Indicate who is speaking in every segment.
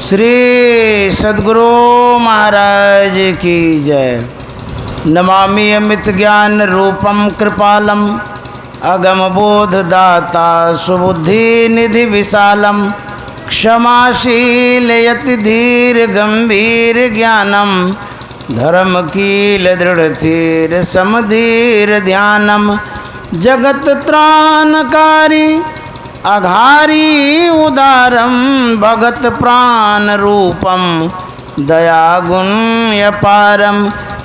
Speaker 1: श्री सद्गुरु महाराज की जय। नमामि अमित ज्ञान रूपम कृपालम अगम बोध दाता सुबुद्धि निधि विशालम क्षमाशील यति धीर गंभीर ज्ञानम धर्म कील दृढ़ थीर समधीर ध्यानम जगत त्राणकारी अघारी उदारम भगत प्राण रूपम दया गुण अपारम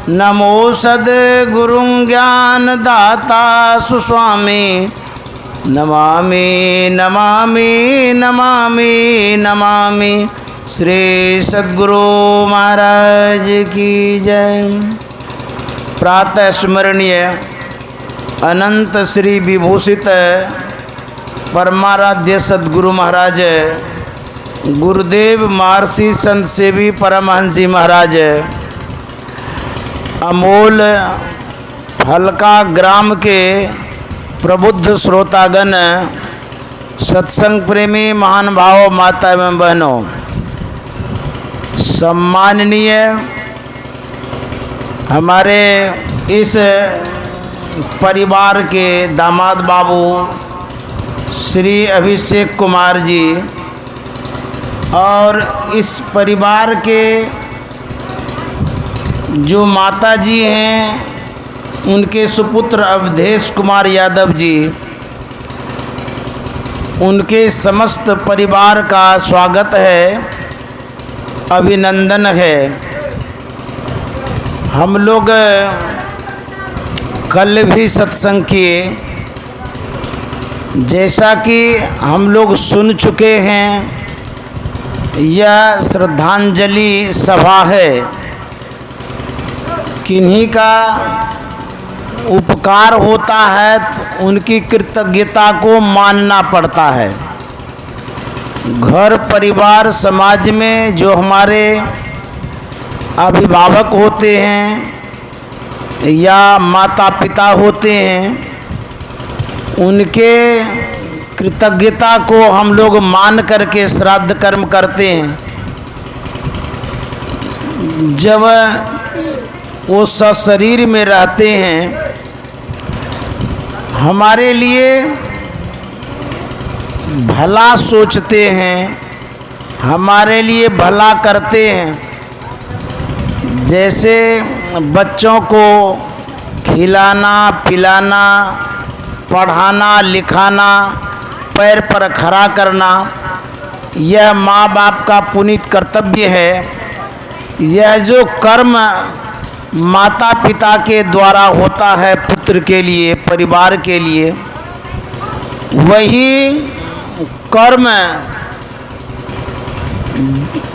Speaker 1: नमो सद्गुरु ज्ञान दाता सुस्वामी नमामि नमामि नमामि नमामि श्री सद्गुरु महाराज की जय। प्रातः स्मरणीय अनंत श्री विभूषित परमाराध्य सद्गुरु महाराज गुरुदेव महर्षि संत सेवी परमहंसी महाराज अमोल हल्का ग्राम के प्रबुद्ध श्रोतागण सत्संग प्रेमी महान भाव माता एवं बहनों, सम्माननीय हमारे इस परिवार के दामाद बाबू श्री अभिषेक कुमार जी और इस परिवार के जो माता जी हैं उनके सुपुत्र अवधेश कुमार यादव जी, उनके समस्त परिवार का स्वागत है, अभिनंदन है। हम लोग कल भी सत्संग किए, जैसा कि हम लोग सुन चुके हैं, यह श्रद्धांजलि सभा है। किन्हीं का उपकार होता है तो उनकी कृतज्ञता को मानना पड़ता है। घर परिवार समाज में जो हमारे अभिभावक होते हैं या माता पिता होते हैं, उनके कृतज्ञता को हम लोग मान करके श्राद्ध कर्म करते हैं। जब वो सशरीर में रहते हैं, हमारे लिए भला सोचते हैं, हमारे लिए भला करते हैं। जैसे बच्चों को खिलाना पिलाना, पढ़ाना लिखाना, पैर पर खड़ा करना, यह माँ बाप का पुनीत कर्तव्य है। यह जो कर्म माता पिता के द्वारा होता है पुत्र के लिए, परिवार के लिए, वही कर्म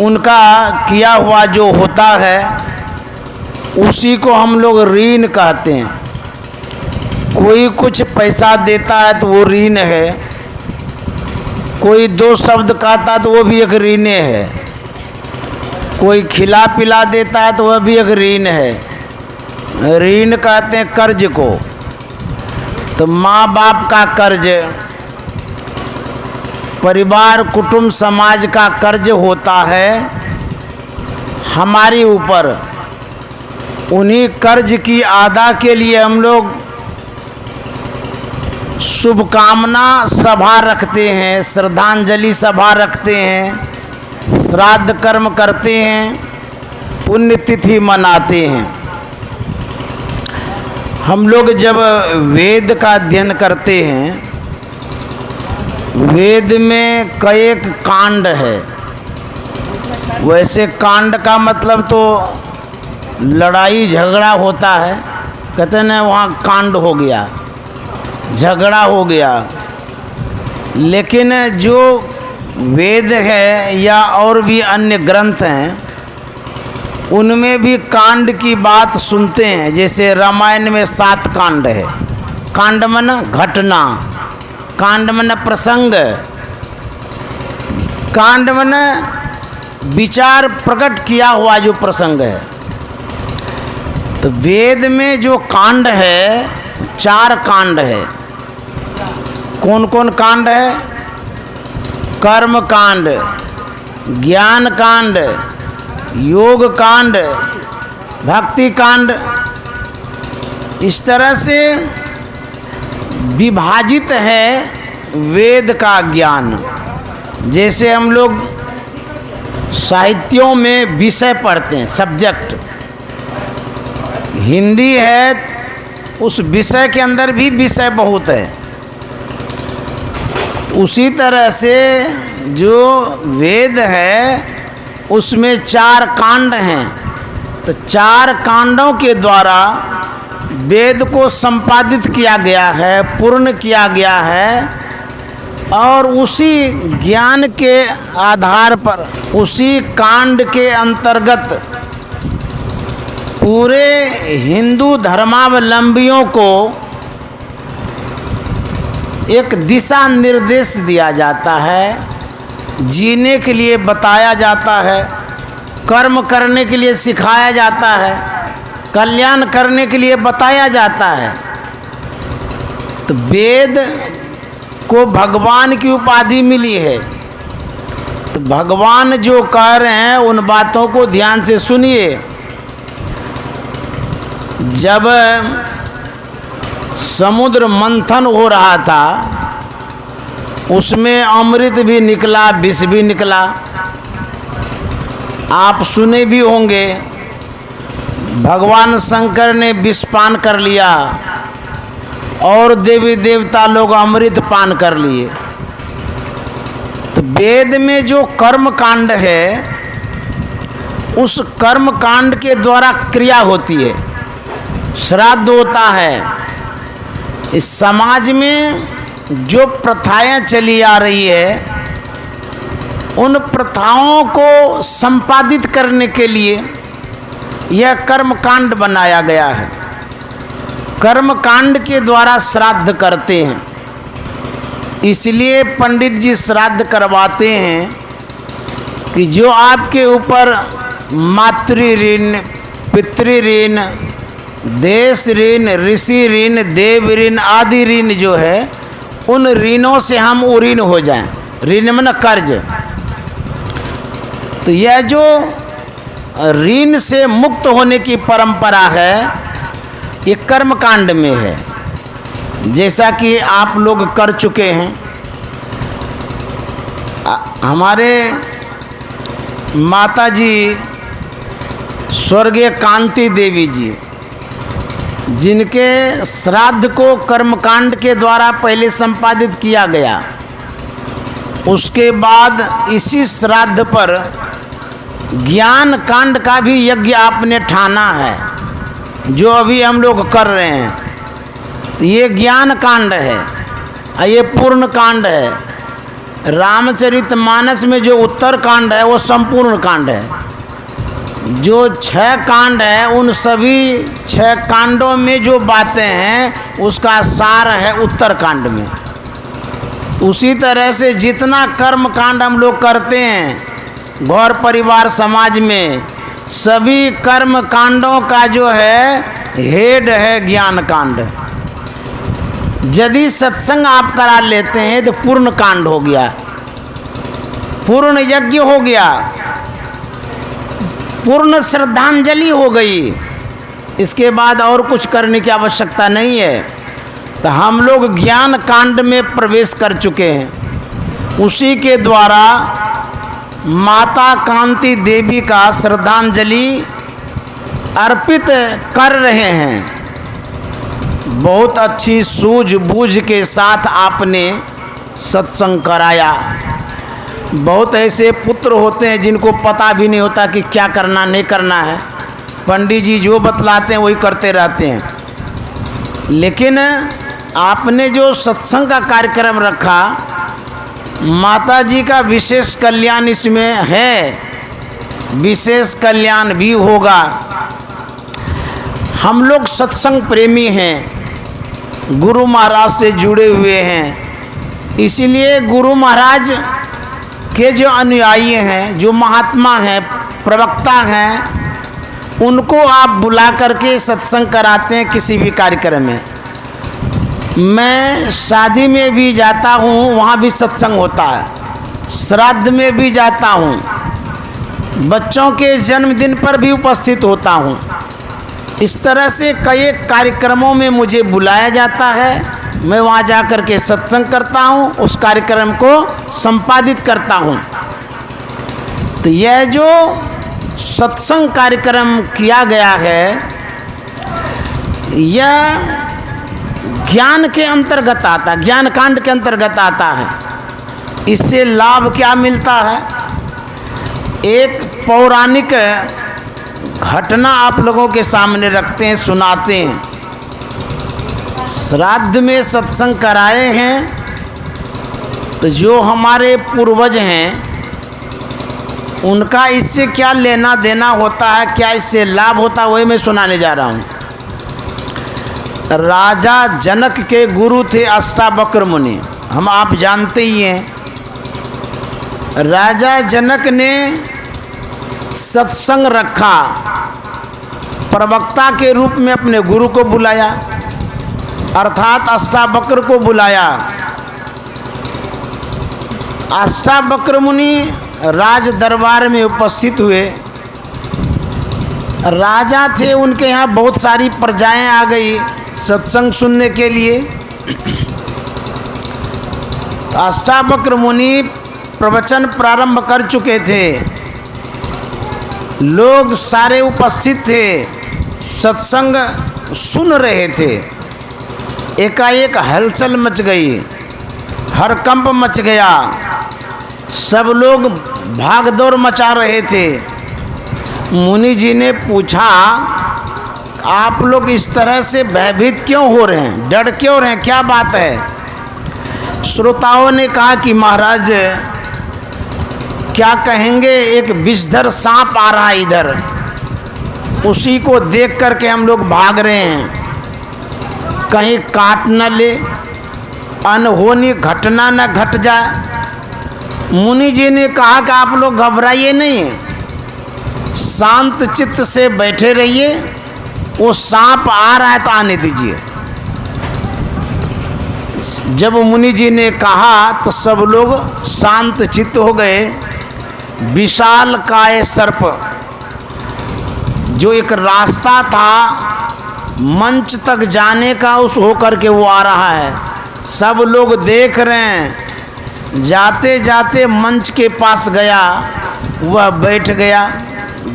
Speaker 1: उनका किया हुआ जो होता है उसी को हम लोग ऋण कहते हैं। कोई कुछ पैसा देता है तो वो ऋण है, कोई दो शब्द कहता है तो वो भी एक ऋण है, कोई खिला पिला देता है तो वह भी एक ऋण है। ऋण कहते हैं कर्ज को। तो माँ बाप का कर्ज, परिवार कुटुंब समाज का कर्ज होता है हमारे ऊपर। उन्हीं कर्ज की अदा के लिए हम लोग शुभकामना सभा रखते हैं, श्रद्धांजलि सभा रखते हैं, श्राद्ध कर्म करते हैं, पुण्यतिथि मनाते हैं। हम लोग जब वेद का अध्ययन करते हैं, वेद में कई कांड है। वैसे कांड का मतलब तो लड़ाई झगड़ा होता है, कहते हैं वहाँ कांड हो गया, झगड़ा हो गया। लेकिन जो वेद है या और भी अन्य ग्रंथ हैं, उनमें भी कांड की बात सुनते हैं। जैसे रामायण में 7 कांड है। कांड मन घटना, कांड मन प्रसंग, कांड मन विचार प्रकट किया हुआ जो प्रसंग है। तो वेद में जो कांड है 4 कांड है। कौन कौन कांड है? कर्म कांड, ज्ञान कांड, योग कांड, भक्ति कांड, इस तरह से विभाजित है वेद का ज्ञान। जैसे हम लोग साहित्यों में विषय पढ़ते हैं, सब्जेक्ट, हिंदी है, उस विषय के अंदर भी विषय बहुत है। उसी तरह से जो वेद है उसमें 4 कांड हैं, तो 4 कांडों के द्वारा वेद को संपादित किया गया है, पूर्ण किया गया है, और उसी ज्ञान के आधार पर, उसी कांड के अंतर्गत पूरे हिंदू धर्मावलंबियों को एक दिशा निर्देश दिया जाता है, जीने के लिए बताया जाता है, कर्म करने के लिए सिखाया जाता है, कल्याण करने के लिए बताया जाता है। तो वेद को भगवान की उपाधि मिली है, तो भगवान जो कह रहे हैं उन बातों को ध्यान से सुनिए। जब समुद्र मंथन हो रहा था, उसमें अमृत भी निकला, विष भी निकला। आप सुने भी होंगे, भगवान शंकर ने विष पान कर लिया और देवी देवता लोग अमृत पान कर लिए। तो वेद में जो कर्म कांड है, उस कर्म कांड के द्वारा क्रिया होती है, श्राद्ध होता है। इस समाज में जो प्रथाएं चली आ रही है, उन प्रथाओं को संपादित करने के लिए यह कर्म कांड बनाया गया है। कर्म कांड के द्वारा श्राद्ध करते हैं, इसलिए पंडित जी श्राद्ध करवाते हैं कि जो आपके ऊपर मातृ ऋण, पितृ ऋण, देश ऋण, ऋषि ऋण, देव ऋण आदि ऋण जो है, उन ऋणों से हम उऋण हो जाएं। ऋण में कर्ज। तो यह जो ऋण से मुक्त होने की परंपरा है, ये कर्म कांड में है, जैसा कि आप लोग कर चुके हैं। हमारे माता जी स्वर्गीय कांति देवी जी, जिनके श्राद्ध को कर्मकांड के द्वारा पहले संपादित किया गया, उसके बाद इसी श्राद्ध पर ज्ञान कांड का भी यज्ञ आपने ठाना है, जो अभी हम लोग कर रहे हैं। ये ज्ञान कांड है, ये पूर्ण कांड है। रामचरितमानस में जो उत्तर कांड है वो संपूर्ण कांड है। जो 6 कांड है, उन सभी 6 कांडों में जो बातें हैं उसका सार है उत्तर कांड में। उसी तरह से जितना कर्म कांड हम लोग करते हैं घर परिवार समाज में, सभी कर्म कांडों का जो है हेड है ज्ञान कांड। यदि सत्संग आप करा लेते हैं तो पूर्ण कांड हो गया, पूर्ण यज्ञ हो गया, पूर्ण श्रद्धांजलि हो गई। इसके बाद और कुछ करने की आवश्यकता नहीं है। तो हम लोग ज्ञान कांड में प्रवेश कर चुके हैं। उसी के द्वारा माता कांति देवी का श्रद्धांजलि अर्पित कर रहे हैं। बहुत अच्छी सूझबूझ के साथ आपने सत्संग कराया। बहुत ऐसे पुत्र होते हैं जिनको पता भी नहीं होता कि क्या करना नहीं करना है, पंडित जी जो बतलाते हैं वही करते रहते हैं। लेकिन आपने जो सत्संग का कार्यक्रम रखा, माता जी का विशेष कल्याण इसमें है, विशेष कल्याण भी होगा। हम लोग सत्संग प्रेमी हैं, गुरु महाराज से जुड़े हुए हैं, इसलिए गुरु महाराज के जो अनुयायी हैं, जो महात्मा हैं, प्रवक्ता हैं, उनको आप बुला करके सत्संग कराते हैं किसी भी कार्यक्रम में। मैं शादी में भी जाता हूँ, वहाँ भी सत्संग होता है, श्राद्ध में भी जाता हूँ, बच्चों के जन्मदिन पर भी उपस्थित होता हूँ। इस तरह से कई कार्यक्रमों में मुझे बुलाया जाता है, मैं वहाँ जा कर के सत्संग करता हूँ, उस कार्यक्रम को संपादित करता हूँ। तो यह जो सत्संग कार्यक्रम किया गया है, यह ज्ञान के अंतर्गत आता है, ज्ञान कांड के अंतर्गत आता है। इससे लाभ क्या मिलता है? एक पौराणिक घटना आप लोगों के सामने रखते हैं, सुनाते हैं। श्राद्ध में सत्संग कराए हैं, तो जो हमारे पूर्वज हैं उनका इससे क्या लेना देना होता है, क्या इससे लाभ होता है, वही मैं सुनाने जा रहा हूँ। राजा जनक के गुरु थे अष्टावक्र मुनि, हम आप जानते ही हैं। राजा जनक ने सत्संग रखा, प्रवक्ता के रूप में अपने गुरु को बुलाया, अर्थात अष्टावक्र को बुलाया। अष्टावक्र मुनि राज दरबार में उपस्थित हुए। राजा थे, उनके यहाँ बहुत सारी प्रजाएं आ गई सत्संग सुनने के लिए। अष्टावक्र मुनि प्रवचन प्रारंभ कर चुके थे, लोग सारे उपस्थित थे, सत्संग सुन रहे थे। एकाएक हलचल मच गई, हड़कंप मच गया, सब लोग भागदौड़ मचा रहे थे। मुनि जी ने पूछा, आप लोग इस तरह से भयभीत क्यों हो रहे हैं, डर क्यों रहे हैं, क्या बात है? श्रोताओं ने कहा कि महाराज क्या कहेंगे, एक विषधर सांप आ रहा है इधर, उसी को देख करके हम लोग भाग रहे हैं, कहीं काट न ले, अनहोनी घटना न घट जाए। मुनि जी ने कहा कि आप लोग घबराइए नहीं, शांत चित्त से बैठे रहिए, वो सांप आ रहा है तो आने दीजिए। जब मुनि जी ने कहा तो सब लोग शांत चित्त हो गए। विशाल काय सर्प, जो एक रास्ता था मंच तक जाने का, उस होकर के वो आ रहा है, सब लोग देख रहे हैं। जाते जाते मंच के पास गया, वह बैठ गया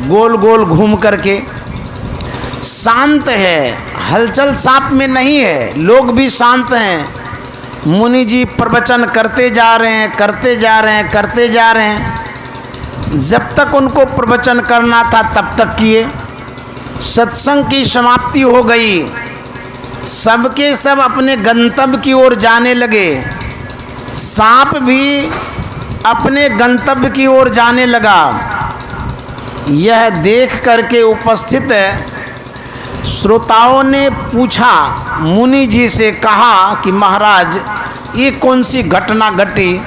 Speaker 1: गोल गोल घूम करके। शांत है, हलचल सांप में नहीं है, लोग भी शांत हैं। मुनि जी प्रवचन करते जा रहे हैं, करते जा रहे हैं, करते जा रहे हैं। जब तक उनको प्रवचन करना था तब तक किए। सत्संग की समाप्ति हो गई, सबके सब अपने गंतव्य की ओर जाने लगे। सांप भी अपने गंतव्य की ओर जाने लगा। यह देख करके उपस्थित श्रोताओं ने पूछा, मुनि जी से कहा कि महाराज ये कौन सी घटना घटी?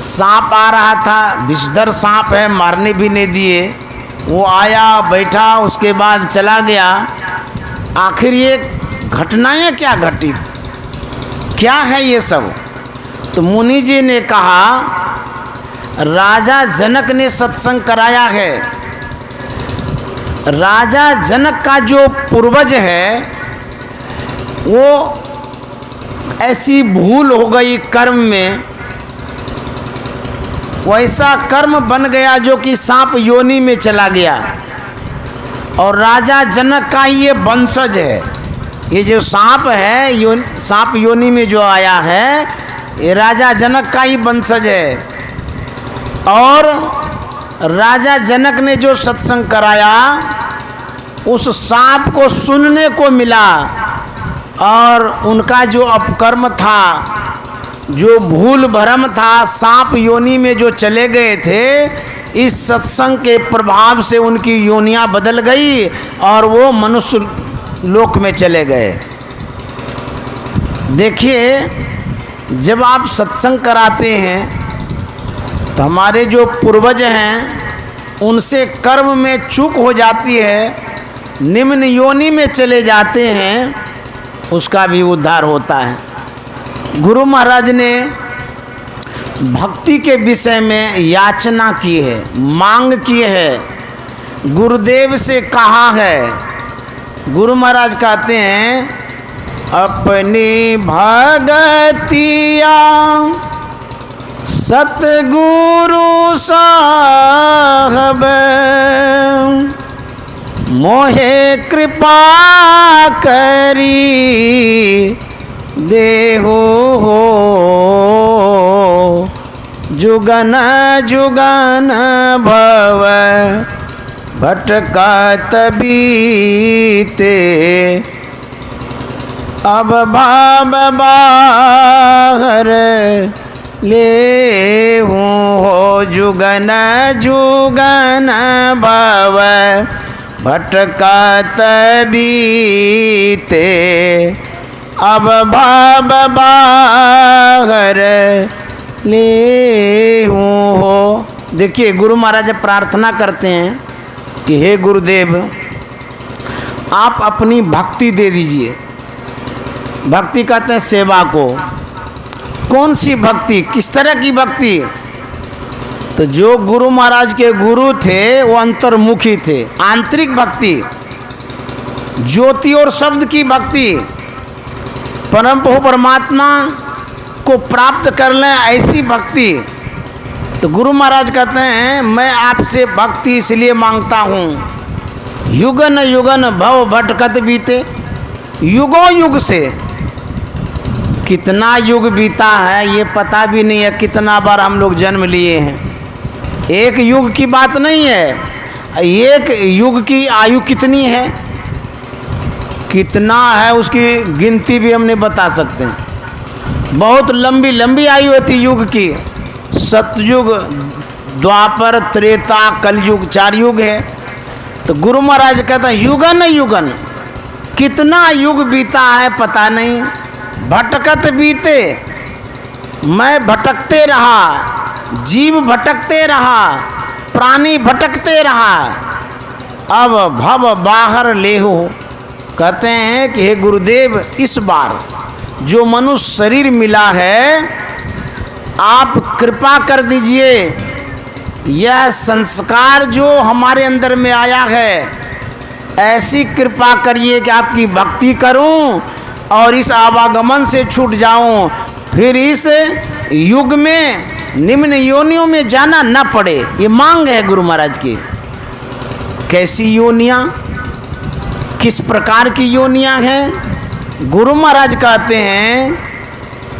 Speaker 1: सांप आ रहा था, विषधर सांप है, मारने भी नहीं दिए, वो आया बैठा, उसके बाद चला गया। आखिर ये घटनाएं क्या घटी, क्या है ये सब? तो मुनि जी ने कहा, राजा जनक ने सत्संग कराया है। राजा जनक का जो पूर्वज है, वो ऐसी भूल हो गई कर्म में, वैसा कर्म बन गया जो कि सांप योनि में चला गया। और राजा जनक का ये वंशज है, ये जो सांप है, सांप योनि में जो आया है, ये राजा जनक का ही वंशज है। और राजा जनक ने जो सत्संग कराया, उस सांप को सुनने को मिला, और उनका जो अपकर्म था, जो भूल भरम था, सांप योनि में जो चले गए थे, इस सत्संग के प्रभाव से उनकी योनियां बदल गई और वो मनुष्य लोक में चले गए। देखिए, जब आप सत्संग कराते हैं तो हमारे जो पूर्वज हैं उनसे कर्म में चूक हो जाती है, निम्न योनि में चले जाते हैं, उसका भी उद्धार होता है। गुरु महाराज ने भक्ति के विषय में याचना की है, मांग की है, गुरुदेव से कहा है। गुरु महाराज कहते हैं अपनी भगतिया सतगुरु साहब मोहे कृपा करी देहो हो, जुगन जुगन भव भटकत बीते, अब भाव बाहर ले हो, जुगन जुगन भव भटकत बीते, अब भाव बाहर ले हो। देखिए गुरु महाराज प्रार्थना करते हैं कि हे गुरुदेव आप अपनी भक्ति दे दीजिए। भक्ति कहते हैं सेवा को। कौन सी भक्ति, किस तरह की भक्ति? तो जो गुरु महाराज के गुरु थे वो अंतर्मुखी थे, आंतरिक भक्ति, ज्योति और शब्द की भक्ति, परम प्रभु परमात्मा को प्राप्त कर लें ऐसी भक्ति। तो गुरु महाराज कहते हैं मैं आपसे भक्ति इसलिए मांगता हूँ, युगन युगन भव भटकत बीते। युगों युग से, कितना युग बीता है ये पता भी नहीं है, कितना बार हम लोग जन्म लिए हैं। एक युग की बात नहीं है, एक युग की आयु कितनी है, कितना है उसकी गिनती भी हम नहीं बता सकते। बहुत लंबी लंबी आयु होती युग की। सतयुग, द्वापर, त्रेता, कलयुग, 4 युग है। तो गुरु महाराज कहते हैं युगन युगन, कितना युग बीता है पता नहीं, भटकत बीते। मैं भटकते रहा, जीव भटकते रहा, प्राणी भटकते रहा, अब भव बाहर ले हो। कहते हैं कि हे गुरुदेव इस बार जो मनुष्य शरीर मिला है आप कृपा कर दीजिए, यह संस्कार जो हमारे अंदर में आया है ऐसी कृपा करिए कि आपकी भक्ति करूं और इस आवागमन से छूट जाऊं, फिर इस युग में निम्न योनियों में जाना न पड़े। ये मांग है गुरु महाराज की। कैसी योनियां, किस प्रकार की योनियां हैं? गुरु महाराज कहते हैं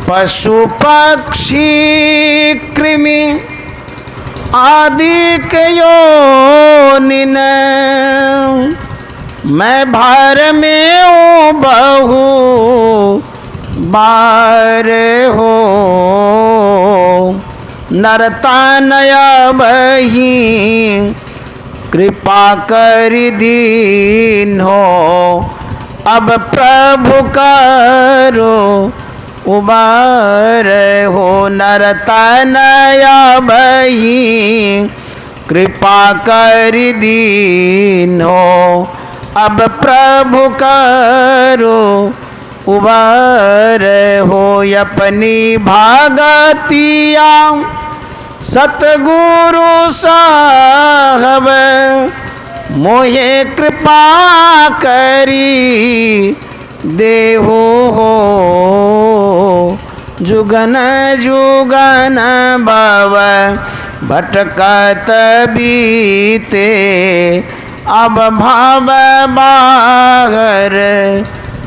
Speaker 1: पशु पक्षी कृमि आदि के योनिन, मैं भार में ओ बहु बार हो, नरतानया बही कृपा कर दीन हो, अब प्रभु करो उबार हो, नरतनया बही कृपा कर दीन हो, अब प्रभु करो उबार हो, अपनी भागतिया सतगुरु साहब मोहे कृपा करी देहो हो, जुगन जुगन भव भटकत बीते, अब भाव बाहर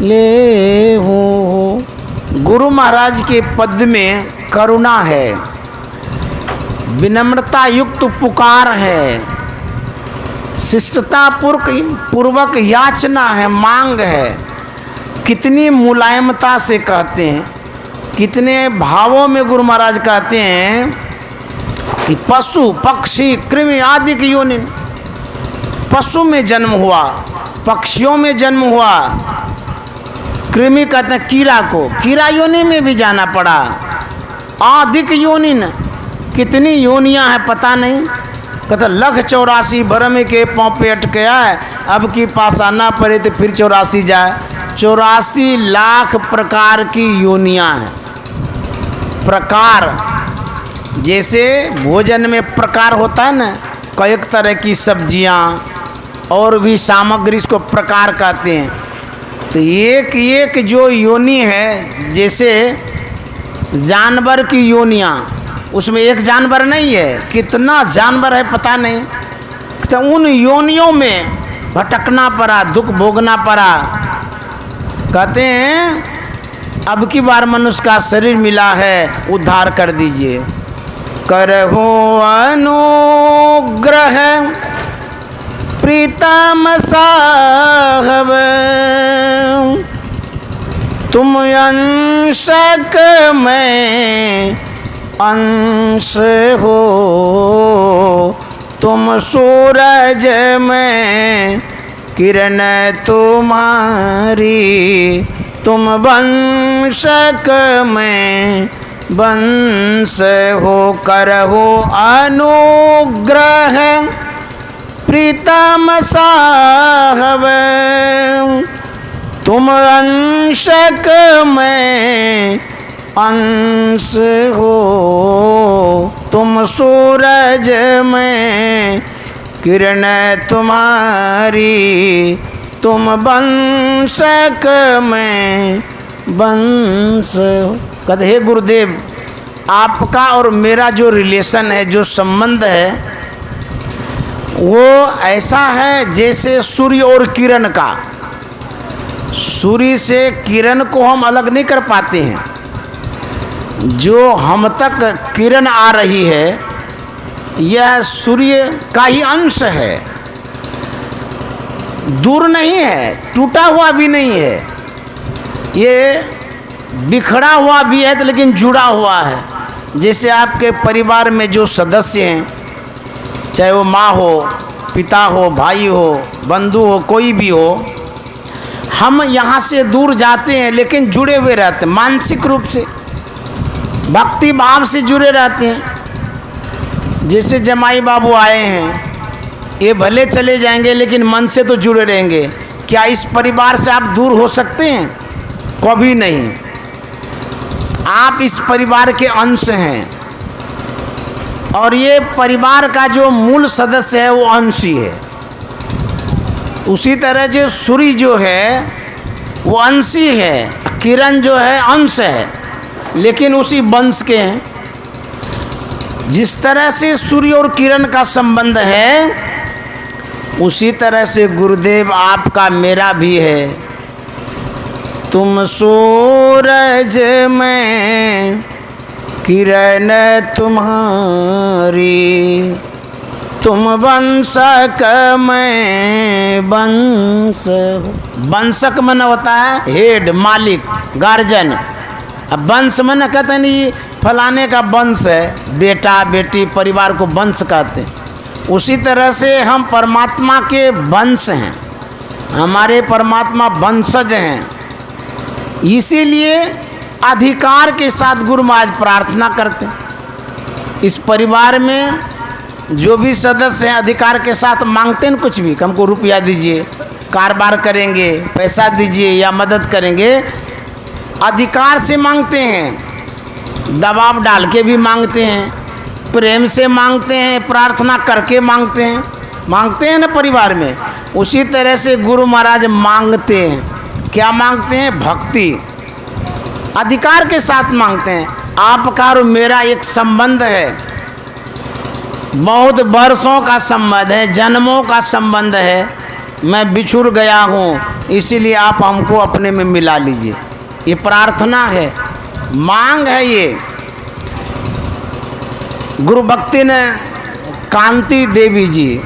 Speaker 1: ले हो। गुरु महाराज के पद में करुणा है, विनम्रता युक्त पुकार है, शिष्टता पूर्वक याचना है, मांग है। कितनी मुलायमता से कहते हैं, कितने भावों में गुरु महाराज कहते हैं कि पशु पक्षी कृमि आदि की योनि, पशु में जन्म हुआ, पक्षियों में जन्म हुआ, कृमि कहते हैं कीड़ा को, कीड़ा योनि में भी जाना पड़ा। आदिक योनिन, कितनी योनियां हैं पता नहीं। कहते 184 भरम के पाँव पे अटके आए, अब की पास आना पड़े तो फिर 84 जाए। 84 लाख प्रकार की योनियां हैं। प्रकार जैसे भोजन में प्रकार होता है ना, कई तरह की सब्जियां और भी सामग्री इसको प्रकार कहते हैं। तो एक एक जो योनि है, जैसे जानवर की योनियां, उसमें एक जानवर नहीं है, कितना जानवर है पता नहीं। तो उन योनियों में भटकना पड़ा, दुख भोगना पड़ा। कहते हैं अब की बार मनुष्य का शरीर मिला है, उद्धार कर दीजिए। करहु अनुग्रह प्रीतम साहब, तुम अंशक में अंश हो, तुम सूरज में किरण तुम्हारी, तुम वंशक में वंश हो। करहु अनुग्रह प्रीतम साहब, तुम अंशक में अंश हो, तुम सूरज में किरण तुम्हारी, तुम वंशक में वंश हो। कहते हे गुरुदेव, आपका और मेरा जो रिलेशन है, जो संबंध है, वो ऐसा है जैसे सूर्य और किरण का। सूर्य से किरण को हम अलग नहीं कर पाते हैं। जो हम तक किरण आ रही है, यह सूर्य का ही अंश है, दूर नहीं है, टूटा हुआ भी नहीं है, ये बिखरा हुआ भी है, तो लेकिन जुड़ा हुआ है। जैसे आपके परिवार में जो सदस्य हैं, चाहे वो माँ हो, पिता हो, भाई हो, बंधु हो, कोई भी हो, हम यहाँ से दूर जाते हैं लेकिन जुड़े हुए रहते हैं, मानसिक रूप से, भक्ति भाव से जुड़े रहते हैं। जैसे जमाई बाबू आए हैं, ये भले चले जाएंगे लेकिन मन से तो जुड़े रहेंगे। क्या इस परिवार से आप दूर हो सकते हैं? कभी नहीं। आप इस परिवार के अंश हैं, और ये परिवार का जो मूल सदस्य है वो अंश ही है। उसी तरह जो सूर्य जो है वो अंशी है, किरण जो है अंश है, लेकिन उसी वंश के हैं। जिस तरह से सूर्य और किरण का संबंध है, उसी तरह से गुरुदेव आपका मेरा भी है। तुम सूरज में किरण तुम्हारी, तुम वंशक में वंश। वंशक मन होता है हेड, मालिक, गार्जियन। अब वंश मन कहते नहीं फलाने का वंश है, बेटा बेटी परिवार को वंश कहते हैं। उसी तरह से हम परमात्मा के वंश हैं, हमारे परमात्मा वंशज हैं। इसीलिए अधिकार के साथ गुरु महाराज प्रार्थना करते हैं। इस परिवार में जो भी सदस्य हैं अधिकार के साथ मांगते हैं कुछ भी, हमको रुपया दीजिए, कारोबार करेंगे, पैसा दीजिए या मदद करेंगे, अधिकार से मांगते हैं, दबाव डाल के भी मांगते हैं, प्रेम से मांगते हैं, प्रार्थना करके मांगते हैं ना परिवार में। उसी तरह से गुरु महाराज मांगते हैं। क्या मांगते हैं? भक्ति, अधिकार के साथ मांगते हैं। आपका और मेरा एक संबंध है, बहुत वर्षों का संबंध है, जन्मों का संबंध है। मैं बिछुड़ गया हूँ, इसीलिए आप हमको अपने में मिला लीजिए। ये प्रार्थना है, मांग है। ये गुरु भक्ति ने कांति देवी जी,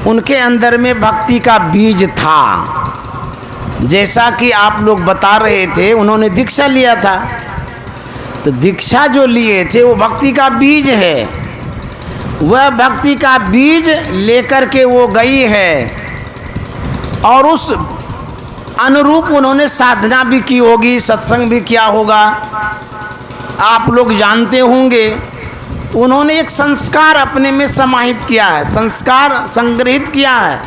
Speaker 1: उनके अंदर में भक्ति का बीज था। जैसा कि आप लोग बता रहे थे, उन्होंने दीक्षा लिया था, तो दीक्षा जो लिए थे वो भक्ति का बीज है। वह भक्ति का बीज लेकर के वो गई है, और उस अनुरूप उन्होंने साधना भी की होगी, सत्संग भी किया होगा, आप लोग जानते होंगे। तो उन्होंने एक संस्कार अपने में समाहित किया है, संस्कार संग्रहित किया है,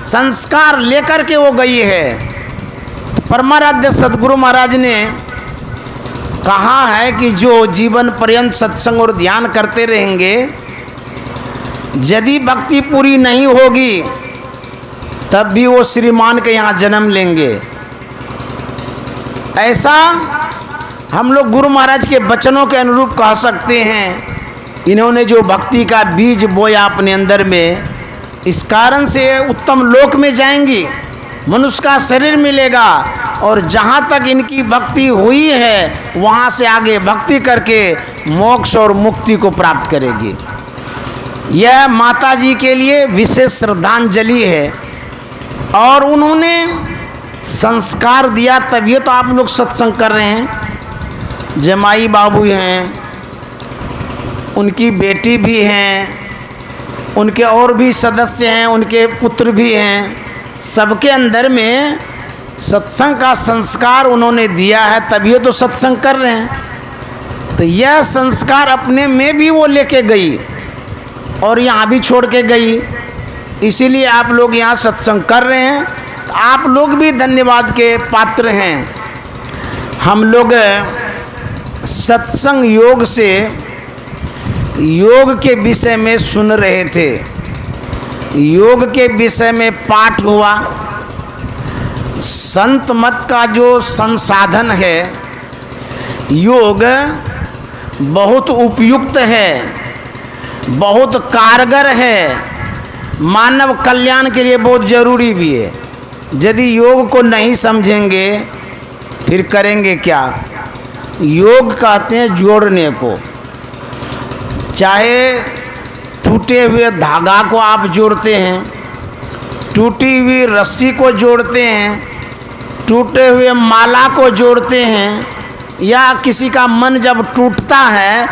Speaker 1: संस्कार लेकर के वो गई है। परमाराध्य सदगुरु महाराज ने कहा है कि जो जीवन पर्यंत सत्संग और ध्यान करते रहेंगे, यदि भक्ति पूरी नहीं होगी तब भी वो श्रीमान के यहाँ जन्म लेंगे। ऐसा हम लोग गुरु महाराज के वचनों के अनुरूप कह सकते हैं। इन्होंने जो भक्ति का बीज बोया अपने अंदर में, इस कारण से उत्तम लोक में जाएंगी, मनुष्य का शरीर मिलेगा और जहाँ तक इनकी भक्ति हुई है वहाँ से आगे भक्ति करके मोक्ष और मुक्ति को प्राप्त करेगी। यह माता जी के लिए विशेष श्रद्धांजलि है और उन्होंने संस्कार दिया, तभी तो आप लोग सत्संग कर रहे हैं। जमाई बाबू हैं, उनकी बेटी भी हैं, उनके और भी सदस्य हैं, उनके पुत्र भी हैं, सबके अंदर में सत्संग का संस्कार उन्होंने दिया है, तभी तो सत्संग कर रहे हैं। तो यह संस्कार अपने में भी वो लेके गई और यहाँ भी छोड़ के गई, इसीलिए आप लोग यहाँ सत्संग कर रहे हैं। तो आप लोग भी धन्यवाद के पात्र हैं। हम लोग सत्संग योग से योग के विषय में सुन रहे थे। योग के विषय में पाठ हुआ। संत मत का जो संसाधन है, योग बहुत उपयुक्त है, बहुत कारगर है, मानव कल्याण के लिए बहुत जरूरी भी है। यदि योग को नहीं समझेंगे फिर करेंगे क्या? योग कहते हैं जोड़ने को। चाहे टूटे हुए धागा को आप जोड़ते हैं, टूटी हुई रस्सी को जोड़ते हैं, टूटे हुए माला को जोड़ते हैं, या किसी का मन जब टूटता है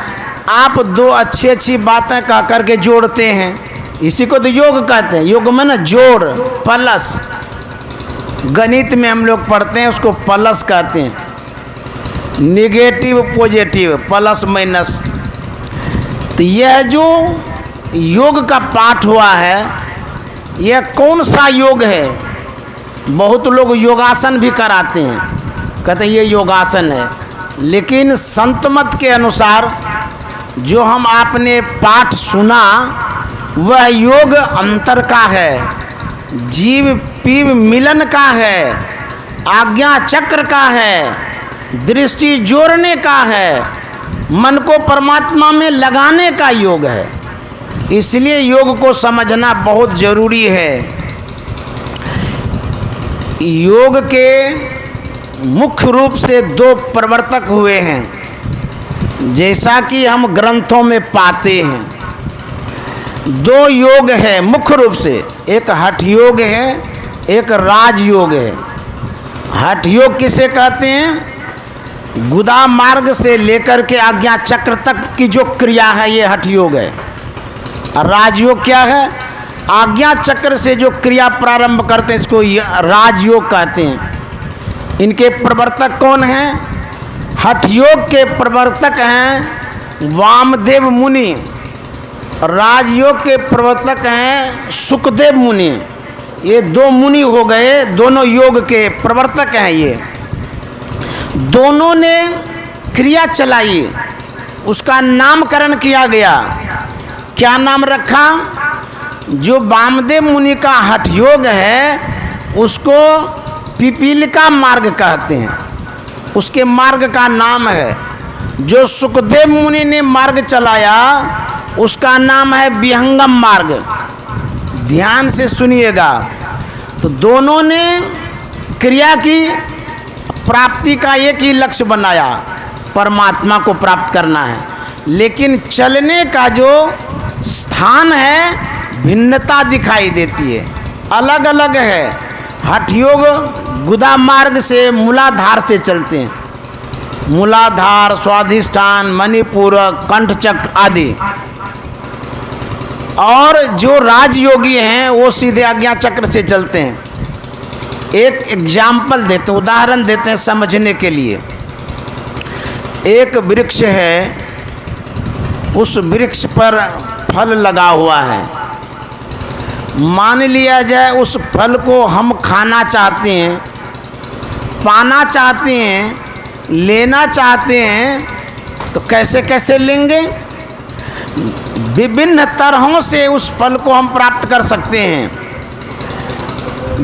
Speaker 1: आप दो अच्छी अच्छी बातें कह करके जोड़ते हैं, इसी को तो योग कहते हैं। योग में ना जोड़, प्लस, गणित में हम लोग पढ़ते हैं उसको प्लस कहते हैं, निगेटिव पॉजिटिव, प्लस माइनस। तो यह जो योग का पाठ हुआ है, यह कौन सा योग है? बहुत लोग योगासन भी कराते हैं, कहते हैं ये योगासन है, लेकिन संत मत के अनुसार जो हम आपने पाठ सुना वह योग अंतर का है, जीव पीव मिलन का है, आज्ञा चक्र का है, दृष्टि जोड़ने का है, मन को परमात्मा में लगाने का योग है। इसलिए योग को समझना बहुत जरूरी है। योग के मुख्य रूप से दो प्रवर्तक हुए हैं, जैसा कि हम ग्रंथों में पाते हैं। दो योग है मुख्य रूप से, एक हठ योग है, एक राज योग है। हठ योग किसे कहते हैं? गुदा मार्ग से लेकर के आज्ञा चक्र तक की जो क्रिया है ये हठ योग है। राजयोग क्या है? आज्ञा चक्र से जो क्रिया प्रारंभ करते हैं इसको राजयोग कहते हैं। इनके प्रवर्तक कौन हैं? हठ योग के प्रवर्तक हैं वामदेव मुनि, राजयोग के प्रवर्तक हैं सुखदेव मुनि। ये दो मुनि हो गए, दोनों योग के प्रवर्तक हैं। ये दोनों ने क्रिया चलाई, उसका नामकरण किया गया। क्या नाम रखा? जो वामदेव मुनि का हठ योग है उसको पिपीलिका मार्ग कहते हैं, उसके मार्ग का नाम है। जो सुखदेव मुनि ने मार्ग चलाया उसका नाम है विहंगम मार्ग। ध्यान से सुनिएगा। तो दोनों ने क्रिया की, प्राप्ति का एक ही लक्ष्य बनाया, परमात्मा को प्राप्त करना है, लेकिन चलने का जो स्थान है भिन्नता दिखाई देती है, अलग अलग है। हठ योग गुदा मार्ग से मूलाधार से चलते हैं, मूलाधार, स्वाधिष्ठान, मणिपुर, कंठचक्र आदि। और जो राजयोगी हैं वो सीधे आज्ञा चक्र से चलते हैं। एक एग्जाम्पल देते हैं, उदाहरण देते हैं समझने के लिए। एक वृक्ष है, उस वृक्ष पर फल लगा हुआ है। मान लिया जाए उस फल को हम खाना चाहते हैं, पाना चाहते हैं, लेना चाहते हैं तो कैसे कैसे लेंगे? विभिन्न तरहों से उस फल को हम प्राप्त कर सकते हैं।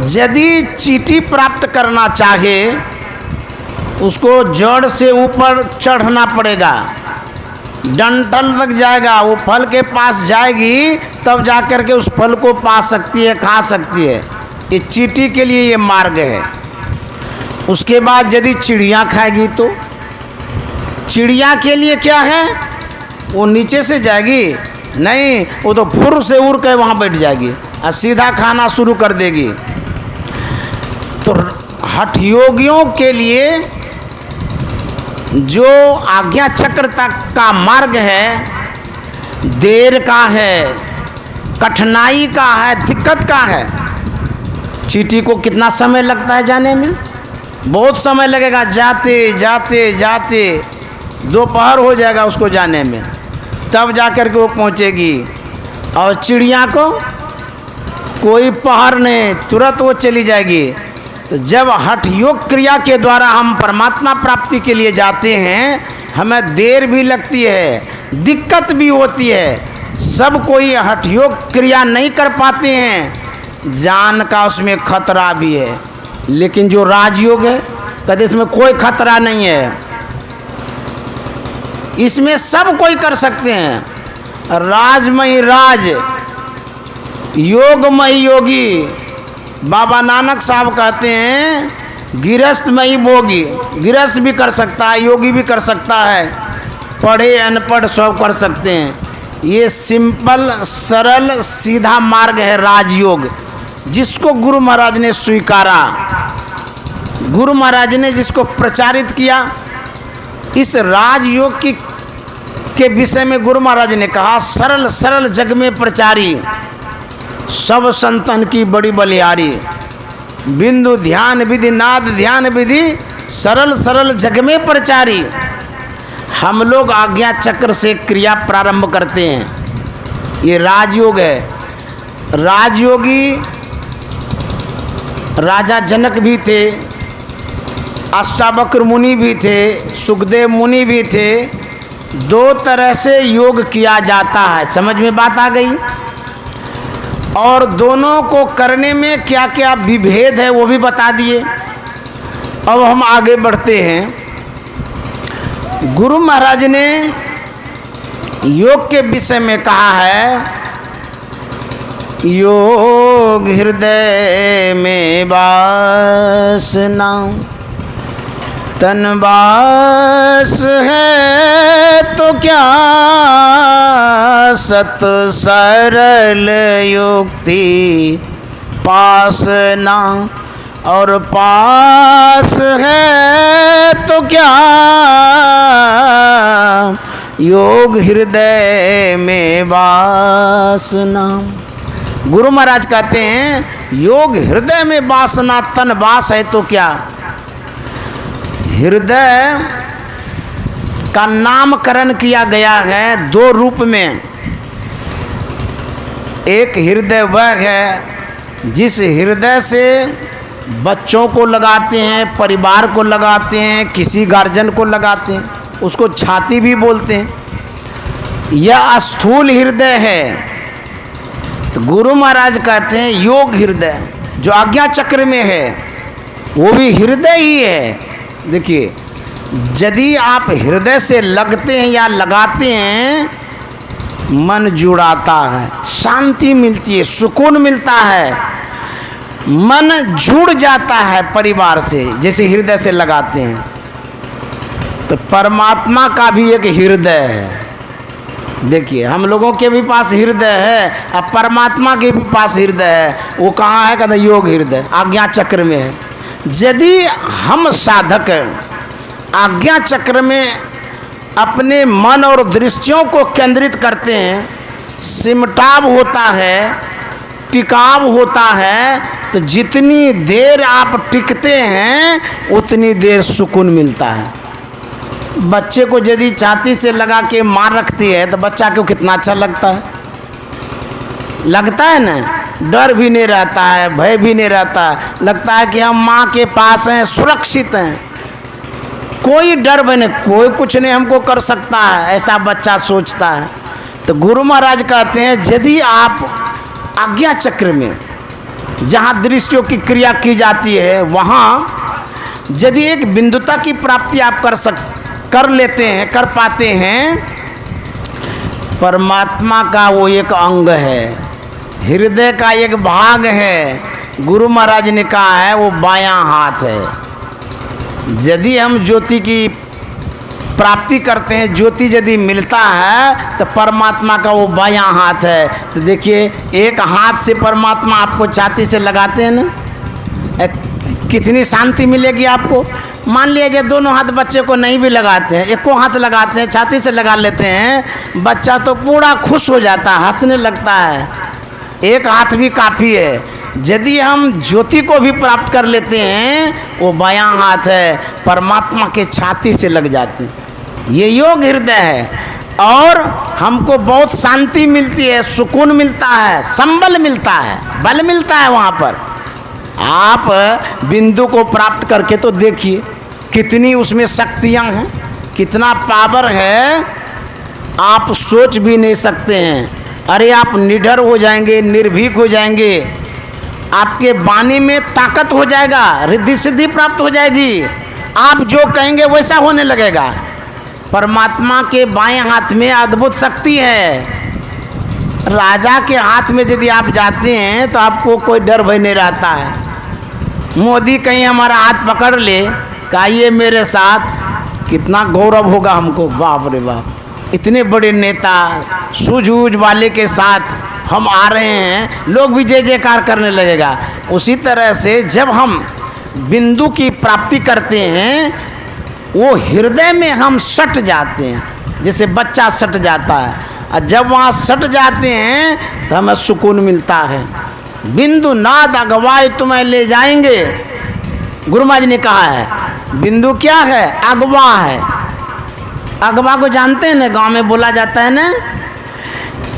Speaker 1: यदि चींटी प्राप्त करना चाहे, उसको जड़ से ऊपर चढ़ना पड़ेगा, डंठल तक जाएगा, वो फल के पास जाएगी, तब जाकर के उस फल को पा सकती है, खा सकती है। ये चींटी के लिए ये मार्ग है। उसके बाद यदि चिड़िया खाएगी तो चिड़िया के लिए क्या है? वो नीचे से जाएगी नहीं, वो तो फुर से उड़ के वहाँ बैठ जाएगी और सीधा खाना शुरू कर देगी। तो हठ योगियों के लिए जो आज्ञा चक्र तक का मार्ग है, देर का है, कठिनाई का है, दिक्कत का है। चींटी को कितना समय लगता है जाने में? बहुत समय लगेगा, जाते जाते जाते दोपहर हो जाएगा उसको जाने में, तब जाकर के वो पहुंचेगी। और चिड़िया को कोई पहर नहीं, तुरंत वो चली जाएगी। तो जब हठ योग क्रिया के द्वारा हम परमात्मा प्राप्ति के लिए जाते हैं, हमें देर भी लगती है, दिक्कत भी होती है। सब कोई हठ योग क्रिया नहीं कर पाते हैं, जान का उसमें खतरा भी है। लेकिन जो राजयोग है, कहते इसमें कोई खतरा नहीं है, इसमें सब कोई कर सकते हैं। राजमयी राज, योगमयी योगी। बाबा नानक साहब कहते हैं गिरस्तमयी भोगी। गिरस्त भी कर सकता है, योगी भी कर सकता है, पढ़े अनपढ़ सब कर सकते हैं। ये सिंपल सरल सीधा मार्ग है राजयोग, जिसको गुरु महाराज ने स्वीकारा, गुरु महाराज ने जिसको प्रचारित किया। इस राजयोग के विषय में गुरु महाराज ने कहा, सरल सरल जग में प्रचारी, सब संतन की बड़ी बलिहारी। बिंदु ध्यान विधि, नाद ध्यान विधि, सरल सरल जग में प्रचारी। हम लोग आज्ञा चक्र से क्रिया प्रारंभ करते हैं। ये राजयोग है। राजयोगी राजा जनक भी थे, अष्टावक्र मुनि भी थे, सुखदेव मुनि भी थे। दो तरह से योग किया जाता है, समझ में बात आ गई? और दोनों को करने में क्या क्या विभेद है वो भी बता दिए। अब हम आगे बढ़ते हैं। गुरु महाराज ने योग के विषय में कहा है, योग हृदय में वासना, तन वास है तो क्या, सत सरल युक्ति पासना, और पास है तो क्या, योग हृदय में वासना। गुरु महाराज कहते हैं योग हृदय में वासना, तन वास है तो क्या। हृदय का नामकरण किया गया है दो रूप में। एक हृदय वह है जिस हृदय से बच्चों को लगाते हैं, परिवार को लगाते हैं, किसी गार्जियन को लगाते हैं, उसको छाती भी बोलते हैं। यह स्थूल हृदय है। तो गुरु महाराज कहते हैं योग हृदय जो आज्ञा चक्र में है वो भी हृदय ही है। देखिए, यदि आप हृदय से लगते हैं या लगाते हैं, मन जुड़ाता है, शांति मिलती है, सुकून मिलता है, मन जुड़ जाता है परिवार से, जैसे हृदय से लगाते हैं। तो परमात्मा का भी एक हृदय है। देखिए, हम लोगों के भी पास हृदय है और परमात्मा के भी पास हृदय है। वो कहाँ है? कहते योग हृदय आज्ञा चक्र में है। यदि हम साधक आज्ञा चक्र में अपने मन और दृष्टियों को केंद्रित करते हैं, सिमटाव होता है, टिकाव होता है, तो जितनी देर आप टिकते हैं उतनी देर सुकून मिलता है। बच्चे को यदि छाती से लगा के मार रखती है तो बच्चा को कितना अच्छा लगता है, लगता है ना। डर भी नहीं रहता है, भय भी नहीं रहता है, लगता है कि हम माँ के पास हैं, सुरक्षित हैं, कोई डर बने, कोई कुछ नहीं हमको कर सकता है, ऐसा बच्चा सोचता है। तो गुरु महाराज कहते हैं यदि आप आज्ञा चक्र में जहाँ दृश्यों की क्रिया की जाती है वहाँ यदि एक बिंदुता की प्राप्ति आप कर लेते हैं, कर पाते हैं, परमात्मा का वो एक अंग है, हृदय का एक भाग है। गुरु महाराज ने कहा है वो बायां हाथ है। यदि हम ज्योति की प्राप्ति करते हैं, ज्योति यदि मिलता है तो परमात्मा का वो बायां हाथ है। तो देखिए एक हाथ से परमात्मा आपको छाती से लगाते हैं ना, कितनी शांति मिलेगी आपको। मान लीजिए दोनों हाथ बच्चे को नहीं भी लगाते हैं, एको हाथ लगाते हैं, छाती से लगा लेते हैं, बच्चा तो पूरा खुश हो जाता है, हंसने लगता है। एक हाथ भी काफ़ी है। यदि हम ज्योति को भी प्राप्त कर लेते हैं, वो बायां हाथ है, परमात्मा के छाती से लग जाते हैं। ये योग हृदय है और हमको बहुत शांति मिलती है, सुकून मिलता है, संबल मिलता है, बल मिलता है। वहाँ पर आप बिंदु को प्राप्त करके तो देखिए कितनी उसमें शक्तियाँ हैं, कितना पावर है, आप सोच भी नहीं सकते हैं। अरे आप निडर हो जाएंगे, निर्भीक हो जाएंगे, आपके वाणी में ताकत हो जाएगा, रिद्धि सिद्धि प्राप्त हो जाएगी, आप जो कहेंगे वैसा होने लगेगा। परमात्मा के बाएं हाथ में अद्भुत शक्ति है। राजा के हाथ में यदि आप जाते हैं तो आपको कोई डर भय नहीं रहता है। मोदी कहीं हमारा हाथ पकड़ ले, कहिए मेरे साथ, कितना गौरव होगा हमको। बाप रे बाप, इतने बड़े नेता सूझबूझ वाले के साथ हम आ रहे हैं, लोग भी जय जयकार करने लगेगा। उसी तरह से जब हम बिंदु की प्राप्ति करते हैं, वो हृदय में हम सट जाते हैं, जैसे बच्चा सट जाता है। और जब वहाँ सट जाते हैं तो हमें सुकून मिलता है। बिंदु नाद अगवाए तुम्हें ले जाएंगे, गुरु महाराज ने कहा है। बिंदु क्या है? अगवा है। अगवा को जानते हैं ना, गांव में बोला जाता है ना,